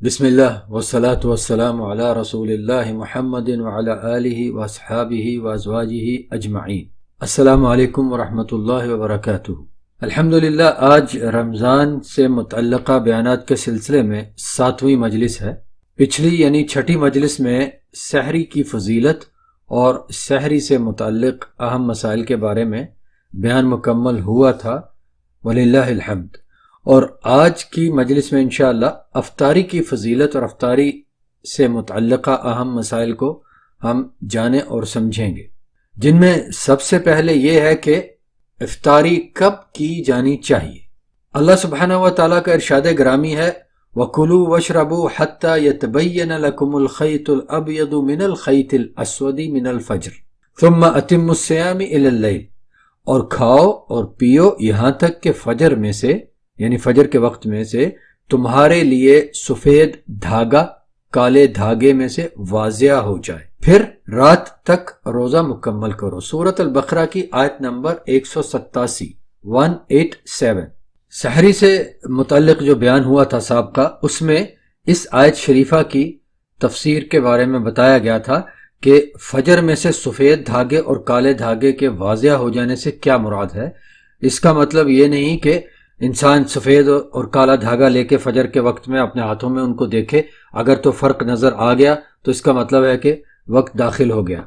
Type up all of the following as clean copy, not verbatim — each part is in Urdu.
بسم اللہ والصلاة والسلام علی رسول اللہ محمد وعلی آلہ واصحابہ وازواجہ اجمعین۔ السلام علیکم ورحمۃ اللہ وبرکاتہ۔ الحمدللہ آج رمضان سے متعلقہ بیانات کے سلسلے میں 7ویں مجلس ہے۔ پچھلی یعنی 6ٹھی مجلس میں سحری کی فضیلت اور سحری سے متعلق اہم مسائل کے بارے میں بیان مکمل ہوا تھا، وللہ الحمد۔ اور آج کی مجلس میں انشاءاللہ افطاری کی فضیلت اور افطاری سے متعلقہ اہم مسائل کو ہم جانیں اور سمجھیں گے، جن میں سب سے پہلے یہ ہے کہ افطاری کب کی جانی چاہیے۔ اللہ سبحانہ و تعالیٰ کا ارشاد گرامی ہے وَكُلُوا وَاشْرَبُوا حَتَّى يَتَبَيَّنَ لَكُمُ الْخَيْطُ الْأَبْيَضُ مِنَ الْخَيْطِ الْأَسْوَدِ مِنَ الْفَجْرِ ثُمَّ أَتِمُّوا الصِّيَامَ إِلَى اللَّيْلِ، اور کھاؤ اور پیو یہاں تک کہ فجر میں سے یعنی فجر کے وقت میں سے تمہارے لیے سفید دھاگا کالے دھاگے میں سے واضح ہو جائے، پھر رات تک روزہ مکمل کرو۔ سورۃ البقرہ کی آیت نمبر 187 سحری سے متعلق جو بیان ہوا تھا سابقہ، اس میں اس آیت شریفہ کی تفسیر کے بارے میں بتایا گیا تھا کہ فجر میں سے سفید دھاگے اور کالے دھاگے کے واضح ہو جانے سے کیا مراد ہے۔ اس کا مطلب یہ نہیں کہ انسان سفید اور کالا دھاگا لے کے فجر کے وقت میں اپنے ہاتھوں میں ان کو دیکھے، اگر تو فرق نظر آ گیا تو اس کا مطلب ہے کہ وقت داخل ہو گیا،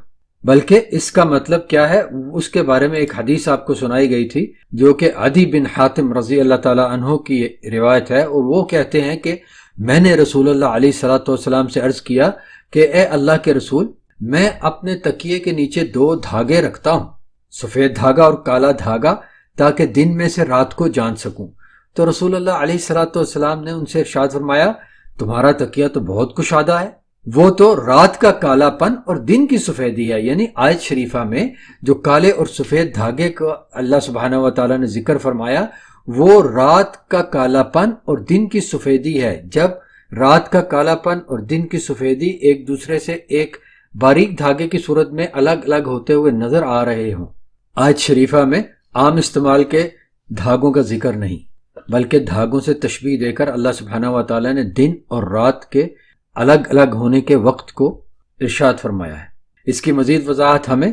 بلکہ اس کا مطلب کیا ہے اس کے بارے میں ایک حدیث آپ کو سنائی گئی تھی جو کہ عدی بن حاتم رضی اللہ تعالیٰ عنہ کی روایت ہے، اور وہ کہتے ہیں کہ میں نے رسول اللہ علیہ الصلوۃ والسلام سے عرض کیا کہ اے اللہ کے رسول، میں اپنے تکیے کے نیچے 2 دھاگے رکھتا ہوں، سفید دھاگا اور کالا دھاگا، تاکہ دن میں سے رات کو جان سکوں۔ تو رسول اللہ علیہ الصلوۃ والسلام نے ان سے ارشاد فرمایا تمہارا تکیہ تو بہت کشادہ ہے، وہ تو رات کا کالا پن اور دن کی سفیدی ہے۔ یعنی آیت شریفہ میں جو کالے اور سفید دھاگے کو اللہ سبحانہ و تعالیٰ نے ذکر فرمایا وہ رات کا کالا پن اور دن کی سفیدی ہے۔ جب رات کا کالا پن اور دن کی سفیدی ایک دوسرے سے ایک باریک دھاگے کی صورت میں الگ الگ ہوتے ہوئے نظر آ رہے ہوں، آیت شریفہ میں عام استعمال کے دھاگوں کا ذکر نہیں بلکہ دھاگوں سے تشبیہ دے کر اللہ سبحانہ و تعالیٰ نے دن اور رات کے الگ الگ ہونے کے وقت کو ارشاد فرمایا ہے۔ اس کی مزید وضاحت ہمیں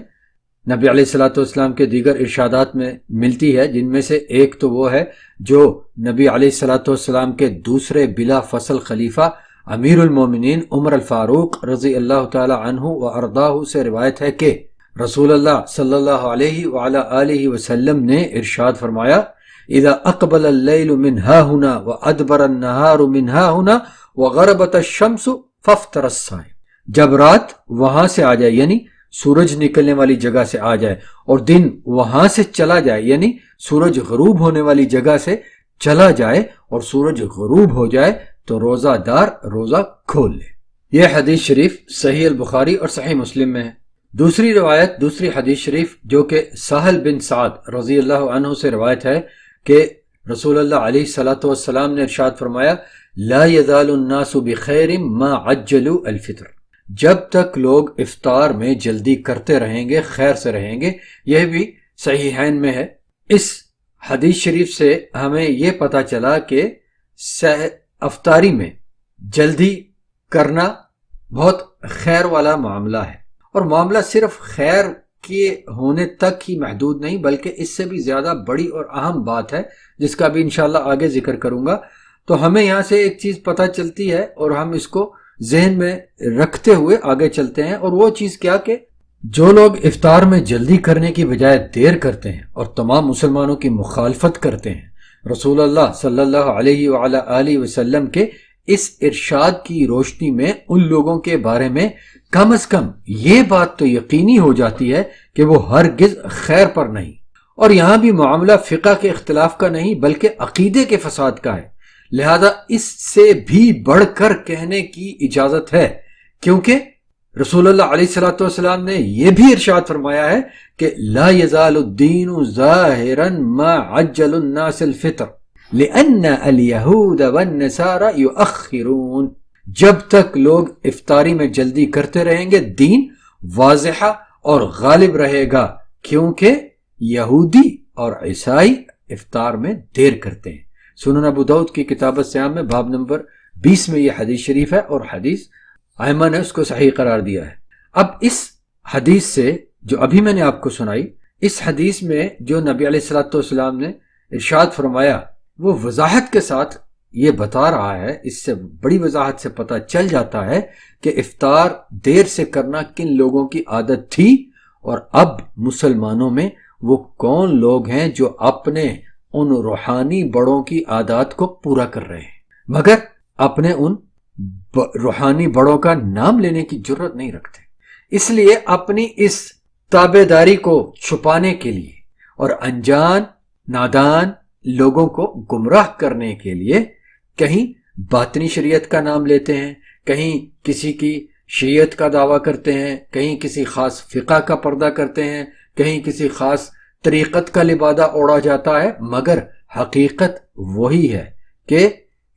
نبی علیہ الصلوۃ والسلام کے دیگر ارشادات میں ملتی ہے، جن میں سے ایک تو وہ ہے جو نبی علیہ الصلوۃ والسلام کے دوسرے بلا فصل خلیفہ امیر المومنین عمر الفاروق رضی اللہ تعالی عنہ و ارضاہ سے روایت ہے کہ رسول اللہ صلی اللہ علیہ وعلی آلہ وسلم نے ارشاد فرمایا اذا اقبل اللیل من ها هنا وادبر النهار من ها هنا وغربت الشمس فافطر الصائم، جب رات وہاں سے آ جائے یعنی سورج نکلنے والی جگہ سے آ جائے اور دن وہاں سے چلا جائے یعنی سورج غروب ہونے والی جگہ سے چلا جائے اور سورج غروب ہو جائے تو روزہ دار روزہ کھول لے۔ یہ حدیث شریف صحیح البخاری اور صحیح مسلم میں ہے۔ دوسری روایت، دوسری حدیث شریف جو کہ سہل بن سعد رضی اللہ عنہ سے روایت ہے کہ رسول اللہ علیہ الصلوۃ والسلام نے ارشاد فرمایا لا یزال الناس بخیر ما عجلوا الفطر، جب تک لوگ افطار میں جلدی کرتے رہیں گے خیر سے رہیں گے۔ یہ بھی صحیحین میں ہے۔ اس حدیث شریف سے ہمیں یہ پتہ چلا کہ افطاری میں جلدی کرنا بہت خیر والا معاملہ ہے، اور معاملہ صرف خیر کے ہونے تک ہی محدود نہیں بلکہ اس سے بھی زیادہ بڑی اور اہم بات ہے جس کا بھی انشاءاللہ آگے ذکر کروں گا۔ تو ہمیں یہاں سے ایک چیز پتہ چلتی ہے اور ہم اس کو ذہن میں رکھتے ہوئے آگے چلتے ہیں، اور وہ چیز کیا کہ جو لوگ افطار میں جلدی کرنے کی بجائے دیر کرتے ہیں اور تمام مسلمانوں کی مخالفت کرتے ہیں، رسول اللہ صلی اللہ علیہ وعلی آلہ وسلم کے اس ارشاد کی روشنی میں ان لوگوں کے بارے میں کم از کم یہ بات تو یقینی ہو جاتی ہے کہ وہ ہرگز خیر پر نہیں۔ اور یہاں بھی معاملہ فقہ کے اختلاف کا نہیں بلکہ عقیدے کے فساد کا ہے، لہذا اس سے بھی بڑھ کر کہنے کی اجازت ہے، کیونکہ رسول اللہ علیہ الصلوۃ والسلام نے یہ بھی ارشاد فرمایا ہے کہ لا یزال الدین ظاہرا ما عجل الناس الفطر لأن اليہود والنصارى یؤخرون، جب تک لوگ افطاری میں جلدی کرتے رہیں گے دین واضح اور غالب رہے گا، کیونکہ یہودی اور عیسائی افطار میں دیر کرتے ہیں۔ سنن ابو داؤد کی کتاب الصیام میں باب نمبر 20 میں یہ حدیث شریف ہے اور حدیث ائمہ نے اس کو صحیح قرار دیا ہے۔ اب اس حدیث سے جو ابھی میں نے آپ کو سنائی، اس حدیث میں جو نبی علیہ الصلوۃ والسلام نے ارشاد فرمایا وہ وضاحت کے ساتھ یہ بتا رہا ہے، اس سے بڑی وضاحت سے پتہ چل جاتا ہے کہ افطار دیر سے کرنا کن لوگوں کی عادت تھی، اور اب مسلمانوں میں وہ کون لوگ ہیں جو اپنے ان روحانی بڑوں کی عادات کو پورا کر رہے ہیں، مگر اپنے ان روحانی بڑوں کا نام لینے کی جرت نہیں رکھتے۔ اس لیے اپنی اس تابع داری کو چھپانے کے لیے اور انجان نادان لوگوں کو گمراہ کرنے کے لیے کہیں باطنی شریعت کا نام لیتے ہیں، کہیں کسی کی شیعت کا دعویٰ کرتے ہیں، کہیں کسی خاص فقہ کا پردہ کرتے ہیں، کہیں کسی خاص طریقت کا لبادہ اوڑھا جاتا ہے، مگر حقیقت وہی ہے کہ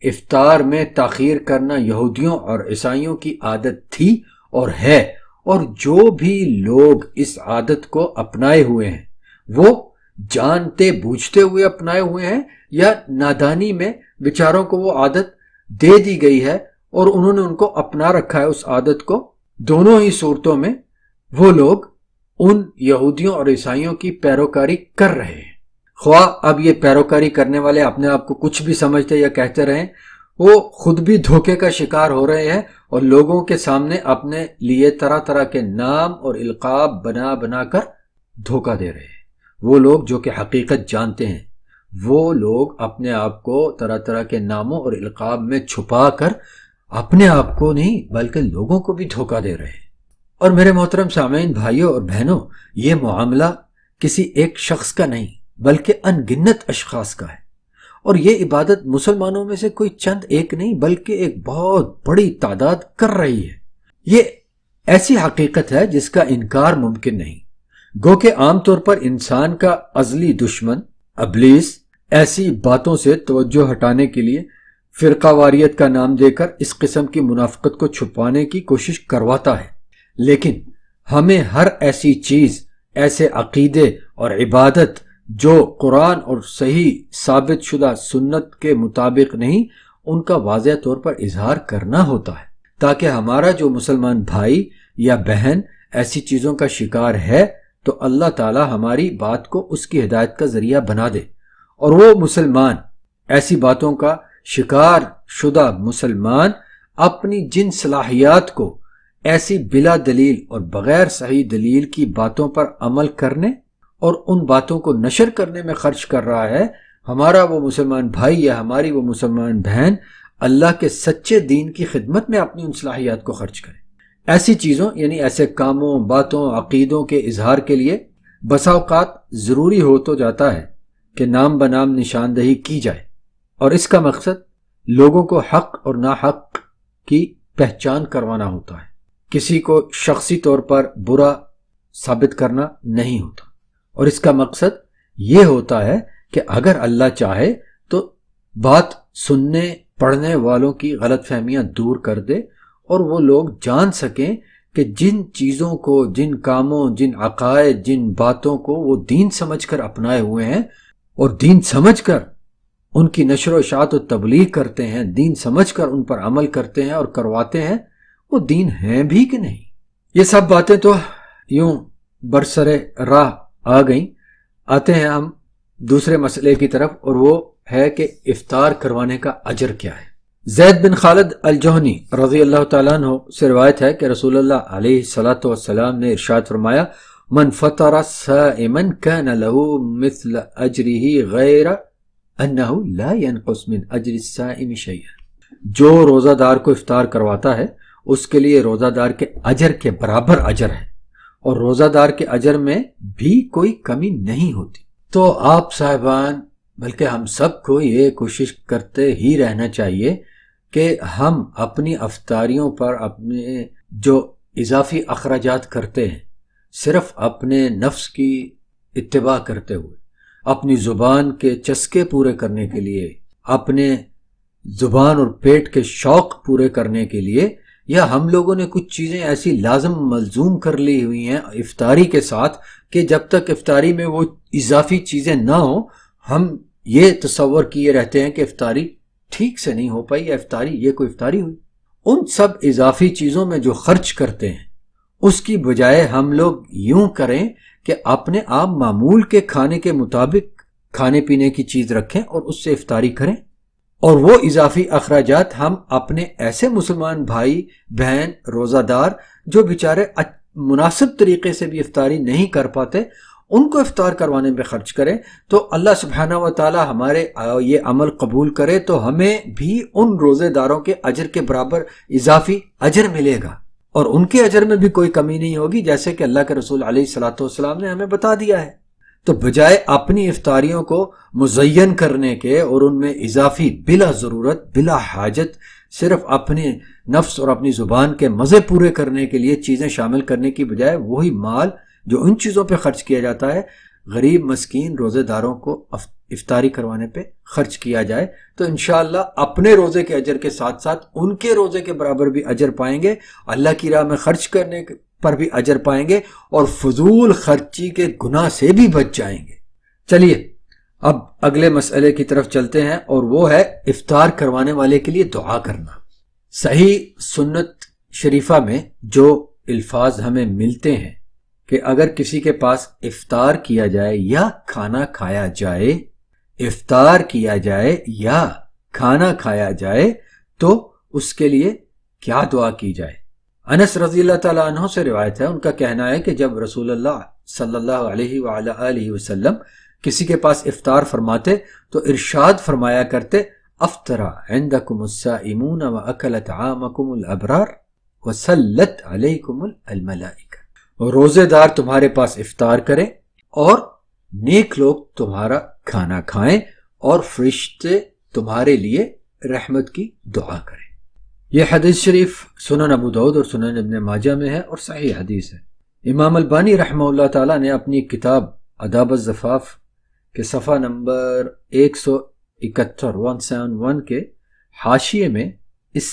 افطار میں تاخیر کرنا یہودیوں اور عیسائیوں کی عادت تھی اور ہے، اور جو بھی لوگ اس عادت کو اپنائے ہوئے ہیں وہ جانتے بوجھتے ہوئے اپنائے ہوئے ہیں یا نادانی میں بیچاروں کو وہ عادت دے دی گئی ہے اور انہوں نے ان کو اپنا رکھا ہے اس عادت کو۔ دونوں ہی صورتوں میں وہ لوگ ان یہودیوں اور عیسائیوں کی پیروکاری کر رہے ہیں، خواہ اب یہ پیروکاری کرنے والے اپنے آپ کو کچھ بھی سمجھتے یا کہتے رہیں، وہ خود بھی دھوکے کا شکار ہو رہے ہیں اور لوگوں کے سامنے اپنے لیے طرح طرح کے نام اور القاب بنا بنا کر دھوکہ دے رہے ہیں۔ وہ لوگ جو کہ حقیقت جانتے ہیں، وہ لوگ اپنے آپ کو طرح طرح کے ناموں اور القاب میں چھپا کر اپنے آپ کو نہیں بلکہ لوگوں کو بھی دھوکہ دے رہے ہیں۔ اور میرے محترم سامعین، بھائیوں اور بہنوں، یہ معاملہ کسی ایک شخص کا نہیں بلکہ ان گنت اشخاص کا ہے، اور یہ عبادت مسلمانوں میں سے کوئی چند ایک نہیں بلکہ ایک بہت بڑی تعداد کر رہی ہے۔ یہ ایسی حقیقت ہے جس کا انکار ممکن نہیں، گو کہ عام طور پر انسان کا ازلی دشمن ابلیس ایسی باتوں سے توجہ ہٹانے کے لیے فرقہ واریت کا نام دے کر اس قسم کی منافقت کو چھپانے کی کوشش کرواتا ہے، لیکن ہمیں ہر ایسی چیز، ایسے عقیدے اور عبادت جو قرآن اور صحیح ثابت شدہ سنت کے مطابق نہیں، ان کا واضح طور پر اظہار کرنا ہوتا ہے، تاکہ ہمارا جو مسلمان بھائی یا بہن ایسی چیزوں کا شکار ہے تو اللہ تعالی ہماری بات کو اس کی ہدایت کا ذریعہ بنا دے، اور وہ مسلمان، ایسی باتوں کا شکار شدہ مسلمان، اپنی جن صلاحیات کو ایسی بلا دلیل اور بغیر صحیح دلیل کی باتوں پر عمل کرنے اور ان باتوں کو نشر کرنے میں خرچ کر رہا ہے، ہمارا وہ مسلمان بھائی یا ہماری وہ مسلمان بہن اللہ کے سچے دین کی خدمت میں اپنی ان صلاحیات کو خرچ کرے۔ ایسی چیزوں یعنی ایسے کاموں، باتوں، عقیدوں کے اظہار کے لیے بسا اوقات ضروری ہو تو جاتا ہے کہ نام بنام نشاندہی کی جائے، اور اس کا مقصد لوگوں کو حق اور ناحق کی پہچان کروانا ہوتا ہے، کسی کو شخصی طور پر برا ثابت کرنا نہیں ہوتا، اور اس کا مقصد یہ ہوتا ہے کہ اگر اللہ چاہے تو بات سننے پڑھنے والوں کی غلط فہمیاں دور کر دے اور وہ لوگ جان سکیں کہ جن چیزوں کو، جن کاموں، جن عقائد، جن باتوں کو وہ دین سمجھ کر اپنائے ہوئے ہیں اور دین سمجھ کر ان کی نشر و اشاعت و تبلیغ کرتے ہیں، دین سمجھ کر ان پر عمل کرتے ہیں اور کرواتے ہیں، وہ دین ہیں بھی کہ نہیں۔ یہ سب باتیں تو یوں برسر راہ آ گئیں۔ آتے ہیں ہم دوسرے مسئلے کی طرف، اور وہ ہے کہ افطار کروانے کا اجر کیا ہے۔ زید بن خالد الجہنی رضی اللہ تعالیٰ عنہ سے روایت ہے کہ رسول اللہ علیہ الصلوۃ والسلام نے ارشاد فرمایا، من فطر صائما كان له مثل اجره غیر انه لا ينقص من اجر الصائم شيئا۔ جو روزہ دار کو افطار کرواتا ہے اس کے لیے روزہ دار کے اجر کے برابر اجر ہے، اور روزہ دار کے اجر میں بھی کوئی کمی نہیں ہوتی۔ تو آپ صاحبان بلکہ ہم سب کو یہ کوشش کرتے ہی رہنا چاہیے کہ ہم اپنی افطاریوں پر اپنے جو اضافی اخراجات کرتے ہیں صرف اپنے نفس کی اتباع کرتے ہوئے، اپنی زبان کے چسکے پورے کرنے کے لیے، اپنے زبان اور پیٹ کے شوق پورے کرنے کے لیے، یا ہم لوگوں نے کچھ چیزیں ایسی لازم ملزوم کر لی ہوئی ہیں افطاری کے ساتھ کہ جب تک افطاری میں وہ اضافی چیزیں نہ ہوں ہم یہ تصور کیے رہتے ہیں کہ افطاری ٹھیک سے نہیں ہو پائی یا افطاری، یہ کوئی افطاری ہوئی، ان سب اضافی چیزوں میں جو خرچ کرتے ہیں اس کی بجائے ہم لوگ یوں کریں کہ اپنے آپ معمول کے کھانے کے مطابق کھانے پینے کی چیز رکھیں اور اس سے افطاری کریں، اور وہ اضافی اخراجات ہم اپنے ایسے مسلمان بھائی بہن روزہ دار جو بیچارے مناسب طریقے سے بھی افطاری نہیں کر پاتے ان کو افطار کروانے میں خرچ کریں، تو اللہ سبحانہ و تعالی ہمارے یہ عمل قبول کرے تو ہمیں بھی ان روزے داروں کے اجر کے برابر اضافی اجر ملے گا، اور ان کے اجر میں بھی کوئی کمی نہیں ہوگی، جیسے کہ اللہ کے رسول علیہ الصلوۃ والسلام نے ہمیں بتا دیا ہے۔ تو بجائے اپنی افطاریوں کو مزین کرنے کے اور ان میں اضافی بلا ضرورت بلا حاجت صرف اپنے نفس اور اپنی زبان کے مزے پورے کرنے کے لیے چیزیں شامل کرنے کی بجائے وہی مال جو ان چیزوں پہ خرچ کیا جاتا ہے غریب مسکین روزے داروں کو افطاری کروانے پہ خرچ کیا جائے، تو انشاءاللہ اپنے روزے کے اجر کے ساتھ ساتھ ان کے روزے کے برابر بھی اجر پائیں گے، اللہ کی راہ میں خرچ کرنے پر بھی اجر پائیں گے، اور فضول خرچی کے گناہ سے بھی بچ جائیں گے۔ چلیے اب اگلے مسئلے کی طرف چلتے ہیں، اور وہ ہے افطار کروانے والے کے لیے دعا کرنا۔ صحیح سنت شریفہ میں جو الفاظ ہمیں ملتے ہیں کہ اگر کسی کے پاس افطار کیا جائے یا کھانا کھایا جائے، افطار کیا جائے یا کھانا کھایا جائے تو اس کے لیے کیا دعا کی جائے۔ انس رضی اللہ تعالیٰ عنہ سے روایت ہے، ان کا کہنا ہے کہ جب رسول اللہ صلی اللہ علیہ وآلہ آلہ وسلم کسی کے پاس افطار فرماتے تو ارشاد فرمایا کرتے، افطر عندکم الصائمون واکل طعامکم الابرار وصلت علیکم الملائکہ، روزے دار تمہارے پاس افطار کریں اور نیک لوگ تمہارا کھانا کھائیں اور فرشتے تمہارے لیے رحمت کی دعا کریں۔ یہ حدیث شریف سنن ابو داؤد اور سنن ابن ماجہ میں ہے اور صحیح حدیث ہے۔ امام البانی رحمہ اللہ تعالیٰ نے اپنی کتاب آداب الزفاف کے صفحہ نمبر 171 کے حاشیے میں اس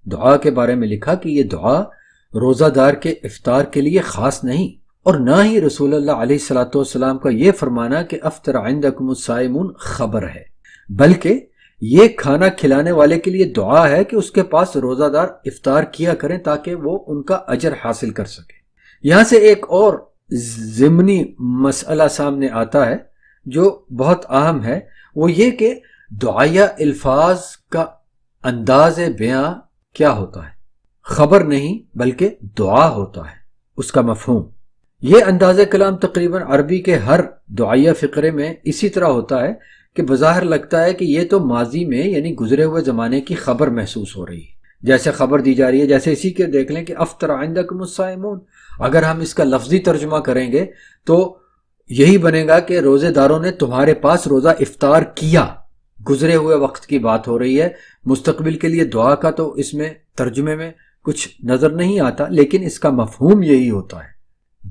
دعا کے بارے میں لکھا کہ یہ دعا روزہ دار کے افطار کے لیے خاص نہیں، اور نہ ہی رسول اللہ علیہ الصلوۃ والسلام کا یہ فرمانا کہ افطر عندکم الصائمون خبر ہے، بلکہ یہ کھانا کھلانے والے کے لیے دعا ہے کہ اس کے پاس روزہ دار افطار کیا کریں تاکہ وہ ان کا اجر حاصل کر سکے۔ یہاں سے ایک اور ضمنی مسئلہ سامنے آتا ہے جو بہت اہم ہے، وہ یہ کہ دعائیہ الفاظ کا انداز بیاں کیا ہوتا ہے۔ خبر نہیں بلکہ دعا ہوتا ہے، اس کا مفہوم۔ یہ انداز کلام تقریباً عربی کے ہر دعائیہ فقرے میں اسی طرح ہوتا ہے کہ بظاہر لگتا ہے کہ یہ تو ماضی میں یعنی گزرے ہوئے زمانے کی خبر محسوس ہو رہی ہے، جیسے خبر دی جا رہی ہے، جیسے اسی کے دیکھ لیں کہ افطر عندکم الصائمون، اگر ہم اس کا لفظی ترجمہ کریں گے تو یہی بنے گا کہ روزے داروں نے تمہارے پاس روزہ افطار کیا، گزرے ہوئے وقت کی بات ہو رہی ہے۔ مستقبل کے لیے دعا کا تو اس میں ترجمے میں کچھ نظر نہیں آتا، لیکن اس کا مفہوم یہی ہوتا ہے۔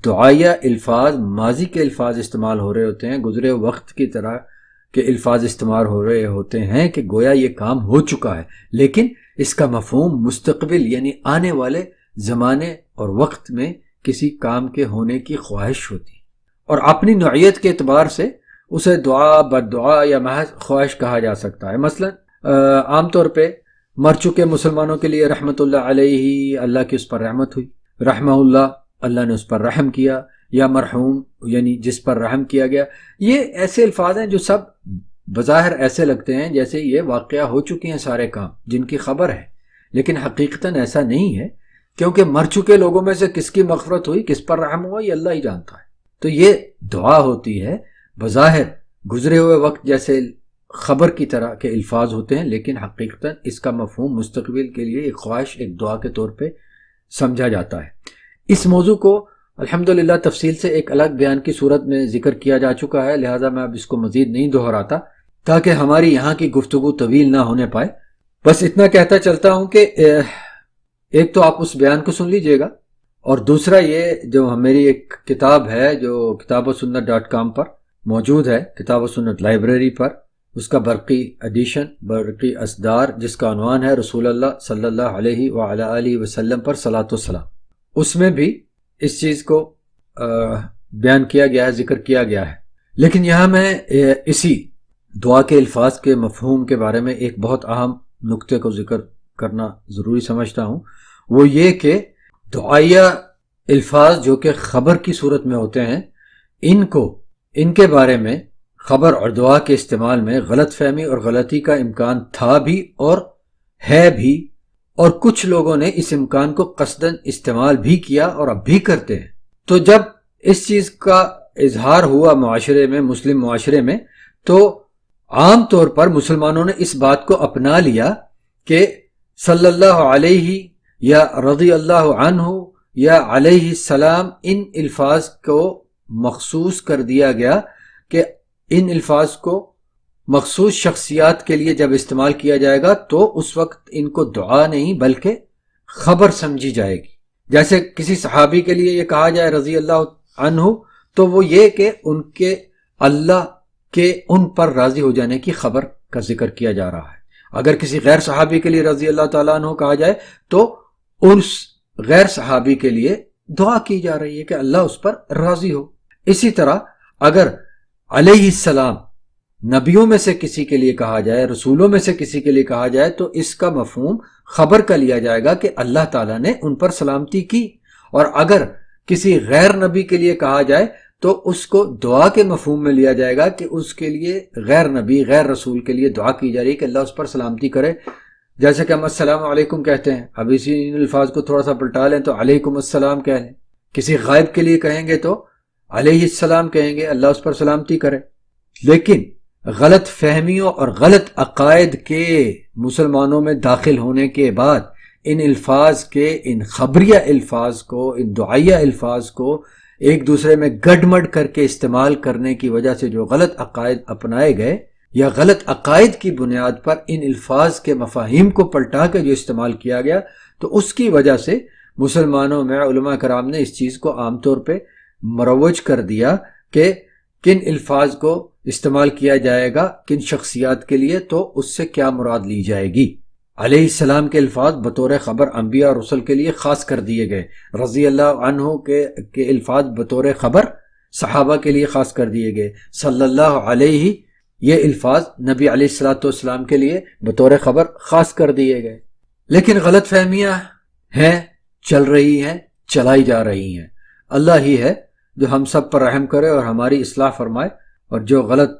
دعائیہ الفاظ ماضی کے الفاظ استعمال ہو رہے ہوتے ہیں، گزرے وقت کی طرح کے الفاظ استعمال ہو رہے ہوتے ہیں کہ گویا یہ کام ہو چکا ہے، لیکن اس کا مفہوم مستقبل یعنی آنے والے زمانے اور وقت میں کسی کام کے ہونے کی خواہش ہوتی، اور اپنی نوعیت کے اعتبار سے اسے دعا بدعا یا محض خواہش کہا جا سکتا ہے۔ مثلا عام طور پہ مر چکے مسلمانوں کے لیے رحمت اللہ علیہ، اللہ کی اس پر رحمت ہوئی، رحمہ اللہ، اللہ نے اس پر رحم کیا، یا مرحوم یعنی جس پر رحم کیا گیا۔ یہ ایسے الفاظ ہیں جو سب بظاہر ایسے لگتے ہیں جیسے یہ واقعہ ہو چکے ہیں سارے کام جن کی خبر ہے، لیکن حقیقتاً ایسا نہیں ہے، کیونکہ مر چکے لوگوں میں سے کس کی مغفرت ہوئی، کس پر رحم ہوا، یہ اللہ ہی جانتا ہے۔ تو یہ دعا ہوتی ہے، بظاہر گزرے ہوئے وقت جیسے خبر کی طرح کے الفاظ ہوتے ہیں، لیکن حقیقتاً اس کا مفہوم مستقبل کے لیے ایک خواہش، ایک دعا کے طور پہ سمجھا جاتا ہے۔ اس موضوع کو الحمدللہ تفصیل سے ایک الگ بیان کی صورت میں ذکر کیا جا چکا ہے، لہٰذا میں اب اس کو مزید نہیں دہراتا تاکہ ہماری یہاں کی گفتگو طویل نہ ہونے پائے۔ بس اتنا کہتا چلتا ہوں کہ ایک تو آپ اس بیان کو سن لیجئے گا، اور دوسرا یہ جو میری ایک کتاب ہے جو kitabusunnat.com پر موجود ہے، کتاب و سنت لائبریری پر، اس کا برقی ایڈیشن، برقی اصدار، جس کا عنوان ہے رسول اللہ صلی اللہ علیہ وعلی آلہ وسلم پر صلاۃ و سلام، اس میں بھی اس چیز کو بیان کیا گیا ہے، ذکر کیا گیا ہے۔ لیکن یہاں میں اسی دعا کے الفاظ کے مفہوم کے بارے میں ایک بہت اہم نقطے کو ذکر کرنا ضروری سمجھتا ہوں، وہ یہ کہ دعائیہ الفاظ جو کہ خبر کی صورت میں ہوتے ہیں، ان کے بارے میں خبر اور دعا کے استعمال میں غلط فہمی اور غلطی کا امکان تھا بھی اور ہے بھی، اور کچھ لوگوں نے اس امکان کو قصداً استعمال بھی کیا اور اب بھی کرتے ہیں۔ تو جب اس چیز کا اظہار ہوا معاشرے میں، مسلم معاشرے میں، تو عام طور پر مسلمانوں نے اس بات کو اپنا لیا کہ صلی اللہ علیہ یا رضی اللہ عنہ یا علیہ السلام، ان الفاظ کو مخصوص کر دیا گیا کہ ان الفاظ کو مخصوص شخصیات کے لیے جب استعمال کیا جائے گا تو اس وقت ان کو دعا نہیں بلکہ خبر سمجھی جائے گی۔ جیسے کسی صحابی کے لیے یہ کہا جائے رضی اللہ عنہ، تو وہ یہ کہ ان کے اللہ کے ان پر راضی ہو جانے کی خبر کا ذکر کیا جا رہا ہے۔ اگر کسی غیر صحابی کے لیے رضی اللہ تعالیٰ عنہ کہا جائے تو اس غیر صحابی کے لیے دعا کی جا رہی ہے کہ اللہ اس پر راضی ہو۔ اسی طرح اگر علیہ السلام نبیوں میں سے کسی کے لیے کہا جائے، رسولوں میں سے کسی کے لیے کہا جائے، تو اس کا مفہوم خبر کا لیا جائے گا کہ اللہ تعالیٰ نے ان پر سلامتی کی۔ اور اگر کسی غیر نبی کے لیے کہا جائے تو اس کو دعا کے مفہوم میں لیا جائے گا کہ اس کے لیے غیر نبی، غیر رسول کے لیے دعا کی جا رہی ہے کہ اللہ اس پر سلامتی کرے۔ جیسے کہ ہم السلام علیکم کہتے ہیں، اب اسی الفاظ کو تھوڑا سا پلٹا لیں تو علیکم السلام کہہ لیں۔ کسی غائب کے لیے کہیں گے تو علیہ السلام کہیں گے، اللہ اس پر سلامتی کرے۔ لیکن غلط فہمیوں اور غلط عقائد کے مسلمانوں میں داخل ہونے کے بعد ان الفاظ کے، ان خبریہ الفاظ کو، ان دعائیہ الفاظ کو ایک دوسرے میں گڈمڈ کر کے استعمال کرنے کی وجہ سے جو غلط عقائد اپنائے گئے، یا غلط عقائد کی بنیاد پر ان الفاظ کے مفاہیم کو پلٹا کے جو استعمال کیا گیا، تو اس کی وجہ سے مسلمانوں میں علماء کرام نے اس چیز کو عام طور پہ مروج کر دیا کہ کن الفاظ کو استعمال کیا جائے گا کن شخصیات کے لیے، تو اس سے کیا مراد لی جائے گی۔ علیہ السلام کے الفاظ بطور خبر انبیاء اور رسل کے لیے خاص کر دیے گئے، رضی اللہ عنہ کے الفاظ بطور خبر صحابہ کے لیے خاص کر دیے گئے، صلی اللہ علیہ یہ الفاظ نبی علیہ الصلوۃ والسلام کے لیے بطور خبر خاص کر دیے گئے۔ لیکن غلط فہمیاں ہیں، چل رہی ہیں، چلائی جا رہی ہیں۔ اللہ ہی ہے جو ہم سب پر رحم کرے اور ہماری اصلاح فرمائے، اور جو غلط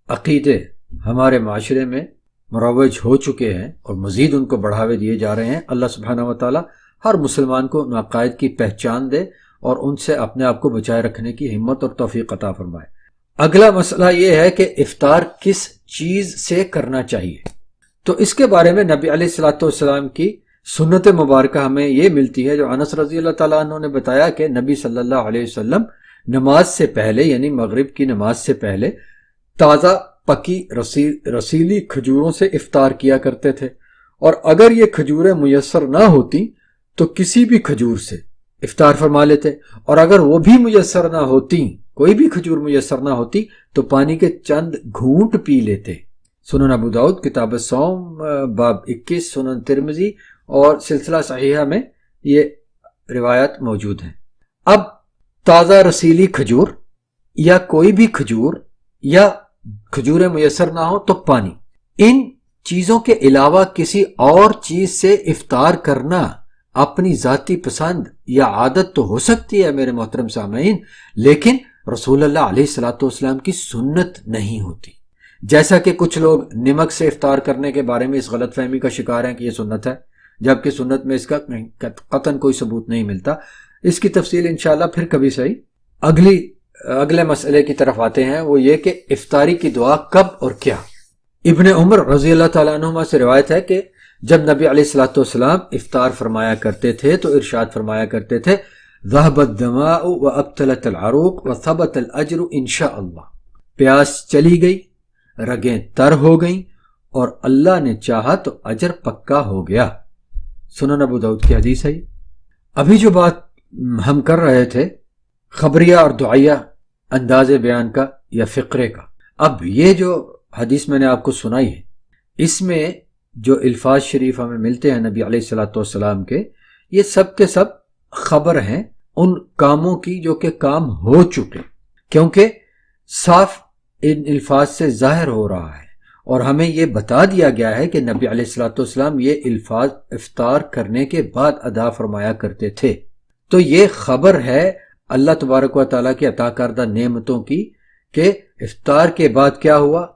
عقیدے ہمارے معاشرے میں مروج ہو چکے ہیں اور مزید ان کو بڑھاوے دیے جا رہے ہیں، اللہ سبحانہ و تعالی ہر مسلمان کو ان عقائد کی پہچان دے اور ان سے اپنے آپ کو بچائے رکھنے کی ہمت اور توفیق عطا فرمائے۔ اگلا مسئلہ یہ ہے کہ افطار کس چیز سے کرنا چاہیے۔ تو اس کے بارے میں نبی علیہ الصلوۃ والسلام کی سنت مبارکہ ہمیں یہ ملتی ہے، جو انس رضی اللہ تعالیٰ عنہ نے بتایا کہ نبی صلی اللہ علیہ وسلم نماز سے پہلے، یعنی مغرب کی نماز سے پہلے، تازہ پکی رسیلی کھجوروں سے افطار کیا کرتے تھے، اور اگر یہ کھجوریں میسر نہ ہوتی تو کسی بھی کھجور سے افطار فرما لیتے، اور اگر وہ بھی میسر نہ ہوتی، کوئی بھی کھجور میسر نہ ہوتی، تو پانی کے چند گھونٹ پی لیتے۔ سنن ابو داؤد کتاب الصوم باب 21، سنن ترمذی اور سلسلہ صحیحہ میں یہ روایت موجود ہیں۔ اب تازہ رسیلی کھجور یا کوئی بھی کھجور یا کھجوریں میسر نہ ہو تو پانی، ان چیزوں کے علاوہ کسی اور چیز سے افطار کرنا اپنی ذاتی پسند یا عادت تو ہو سکتی ہے میرے محترم سامعین، لیکن رسول اللہ علیہ الصلوۃ والسلام کی سنت نہیں ہوتی۔ جیسا کہ کچھ لوگ نمک سے افطار کرنے کے بارے میں اس غلط فہمی کا شکار ہیں کہ یہ سنت ہے، جبکہ سنت میں اس کا قطعاً کوئی ثبوت نہیں ملتا۔ اس کی تفصیل انشاءاللہ پھر کبھی صحیح۔ اگلے مسئلے کی طرف آتے ہیں، وہ یہ کہ افطاری کی دعا کب اور کیا۔ ابن عمر رضی اللہ تعالیٰ عنہما سے روایت ہے کہ جب نبی علیہ الصلوۃ والسلام افطار فرمایا کرتے تھے تو ارشاد فرمایا کرتے تھے، ذهب الدماء وابتلت العروق وثبت الاجر انشاء اللہ۔ پیاس چلی گئی، رگیں تر ہو گئیں، اور اللہ نے چاہا تو اجر پکا ہو گیا۔ سنن ابو داؤد کی حدیث ہے۔ ابھی جو بات ہم کر رہے تھے خبریہ اور دعائیہ انداز بیان کا یا فقرے کا، اب یہ جو حدیث میں نے آپ کو سنائی ہے، اس میں جو الفاظ شریف ہمیں ملتے ہیں نبی علیہ الصلوۃ والسلام کے، یہ سب کے سب خبر ہیں ان کاموں کی جو کہ کام ہو چکے، کیونکہ صاف ان الفاظ سے ظاہر ہو رہا ہے، اور ہمیں یہ بتا دیا گیا ہے کہ نبی علیہ الصلوۃ والسلام یہ الفاظ افطار کرنے کے بعد ادا فرمایا کرتے تھے۔ تو یہ خبر ہے اللہ تبارک و تعالیٰ کی عطا کردہ نعمتوں کی کہ افطار کے بعد کیا ہوا،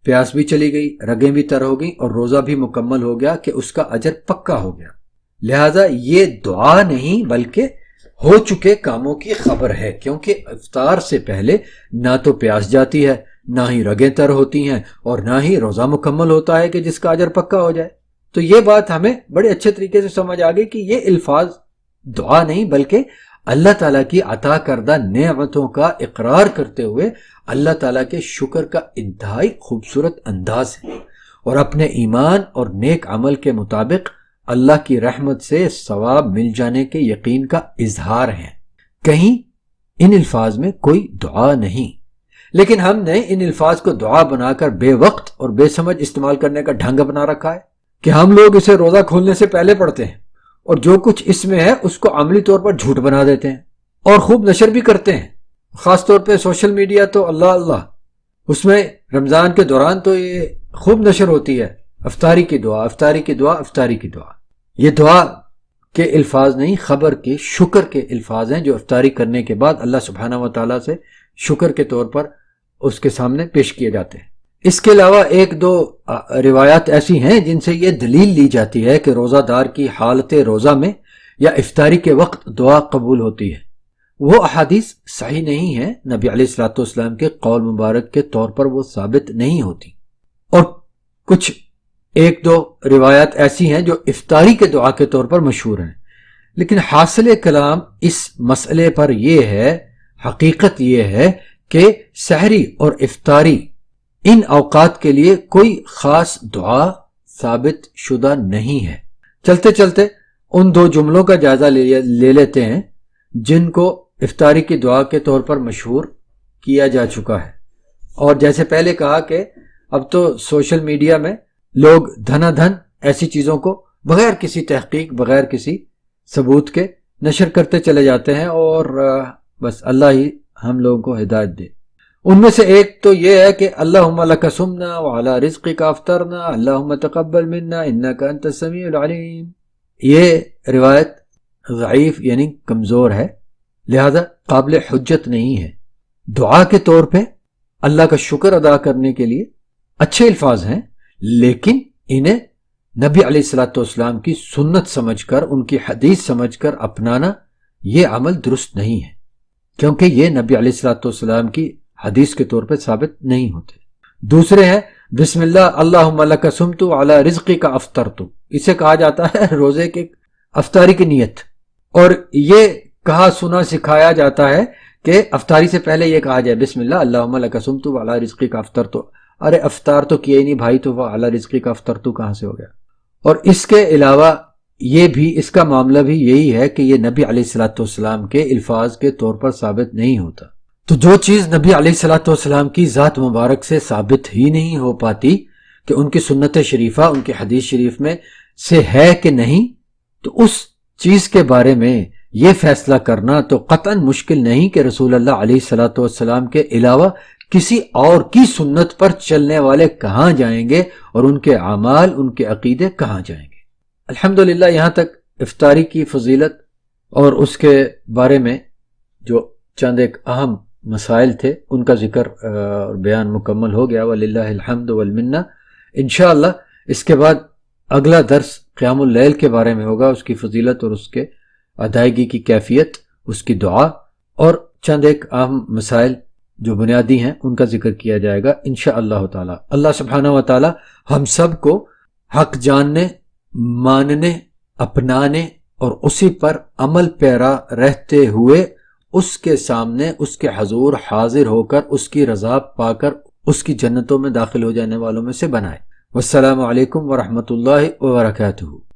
پیاس بھی چلی گئی، رگیں بھی تر ہو گئیں، اور روزہ بھی مکمل ہو گیا کہ اس کا اجر پکا ہو گیا۔ لہذا یہ دعا نہیں بلکہ ہو چکے کاموں کی خبر ہے، کیونکہ افطار سے پہلے نہ تو پیاس جاتی ہے، نہ ہی رگیں تر ہوتی ہیں، اور نہ ہی روزہ مکمل ہوتا ہے کہ جس کا اجر پکا ہو جائے۔ تو یہ بات ہمیں بڑے اچھے طریقے سے سمجھ آ گئی کہ یہ الفاظ دعا نہیں بلکہ اللہ تعالیٰ کی عطا کردہ نعمتوں کا اقرار کرتے ہوئے اللہ تعالیٰ کے شکر کا انتہائی خوبصورت انداز ہے، اور اپنے ایمان اور نیک عمل کے مطابق اللہ کی رحمت سے ثواب مل جانے کے یقین کا اظہار ہے۔ کہیں ان الفاظ میں کوئی دعا نہیں، لیکن ہم نے ان الفاظ کو دعا بنا کر بے وقت اور بے سمجھ استعمال کرنے کا ڈھنگ بنا رکھا ہے کہ ہم لوگ اسے روزہ کھولنے سے پہلے پڑھتے ہیں، اور جو کچھ اس میں ہے اس کو عملی طور پر جھوٹ بنا دیتے ہیں اور خوب نشر بھی کرتے ہیں۔ خاص طور پہ سوشل میڈیا تو اللہ اللہ، اس میں رمضان کے دوران تو یہ خوب نشر ہوتی ہے، افطاری کی دعا، افطاری کی دعا، افطاری کی دعا۔ یہ دعا کے الفاظ نہیں، خبر کے شکر کے الفاظ ہیں جو افطاری کرنے کے بعد اللہ سبحانہ و تعالیٰ سے شکر کے طور پر اس کے سامنے پیش کیے جاتے ہیں۔ اس کے علاوہ ایک دو روایات ایسی ہیں جن سے یہ دلیل لی جاتی ہے کہ روزہ دار کی حالت روزہ میں یا افطاری کے وقت دعا قبول ہوتی ہے۔ وہ احادیث صحیح نہیں ہیں، نبی علیہ الصلوۃ والسلام کے قول مبارک کے طور پر وہ ثابت نہیں ہوتی، اور کچھ ایک دو روایات ایسی ہیں جو افطاری کے دعا کے طور پر مشہور ہیں۔ لیکن حاصل کلام اس مسئلے پر یہ ہے، حقیقت یہ ہے کہ سحری اور افطاری ان اوقات کے لیے کوئی خاص دعا ثابت شدہ نہیں ہے۔ چلتے چلتے ان دو جملوں کا جائزہ لے لیتے ہیں جن کو افطاری کی دعا کے طور پر مشہور کیا جا چکا ہے۔ اور جیسے پہلے کہا کہ اب تو سوشل میڈیا میں لوگ دھنا دھن ایسی چیزوں کو بغیر کسی تحقیق، بغیر کسی ثبوت کے نشر کرتے چلے جاتے ہیں، اور بس اللہ ہی ہم لوگوں کو ہدایت دے۔ ان میں سے ایک تو یہ ہے کہ اللہم لک صمنا وعلی رزقک افطرنا اللہم تقبل منا انک انت السمیع العلیم۔ یہ روایت ضعیف یعنی کمزور ہے، لہذا قابل حجت نہیں ہے۔ دعا کے طور پہ اللہ کا شکر ادا کرنے کے لیے اچھے الفاظ ہیں، لیکن انہیں نبی علیہ الصلوۃ والسلام کی سنت سمجھ کر، ان کی حدیث سمجھ کر اپنانا یہ عمل درست نہیں ہے، کیونکہ یہ نبی علیہ الصلوۃ والسلام کی حدیث کے طور پہ ثابت نہیں ہوتے۔ دوسرے ہیں بسم اللہ اللہم لک صمت علی رزقک افطرت، اسے کہا جاتا ہے روزے کے افطاری کی نیت، اور یہ کہا سنا سکھایا جاتا ہے کہ افطاری سے پہلے یہ کہا جائے بسم اللہ اللہم لک صمت علی رزقک افطرت۔ ارے افطار تو کیے ہی نہیں بھائی، تو وہ علی رزقک افطرت کہاں سے ہو گیا؟ اور اس کے علاوہ یہ بھی، اس کا معاملہ بھی یہی ہے کہ یہ نبی علیہ الصلوۃ والسلام کے الفاظ کے طور پر ثابت نہیں ہوتا۔ تو جو چیز نبی علیہ الصلوۃ والسلام کی ذات مبارک سے ثابت ہی نہیں ہو پاتی کہ ان کی سنت شریفہ، ان کی حدیث شریف میں سے ہے کہ نہیں، تو اس چیز کے بارے میں یہ فیصلہ کرنا تو قطعاً مشکل نہیں کہ رسول اللہ علیہ الصلوۃ والسلام کے علاوہ کسی اور کی سنت پر چلنے والے کہاں جائیں گے، اور ان کے اعمال، ان کے عقیدے کہاں جائیں گے۔ الحمدللہ یہاں تک افطاری کی فضیلت اور اس کے بارے میں جو چند ایک اہم مسائل تھے ان کا ذکر اور بیان مکمل ہو گیا، وللہ الحمد والمنہ۔ انشاءاللہ اس کے بعد اگلا درس قیام اللیل کے بارے میں ہوگا، اس کی فضیلت اور اس کے ادائیگی کی کیفیت، اس کی دعا، اور چند ایک اہم مسائل جو بنیادی ہیں ان کا ذکر کیا جائے گا انشاءاللہ تعالی۔ اللہ سبحانہ و تعالی ہم سب کو حق جاننے، ماننے، اپنانے اور اسی پر عمل پیرا رہتے ہوئے اس کے سامنے، اس کے حضور حاضر ہو کر اس کی رضا پا کر اس کی جنتوں میں داخل ہو جانے والوں میں سے بنائے۔ والسلام علیکم ورحمۃ اللہ وبرکاتہ۔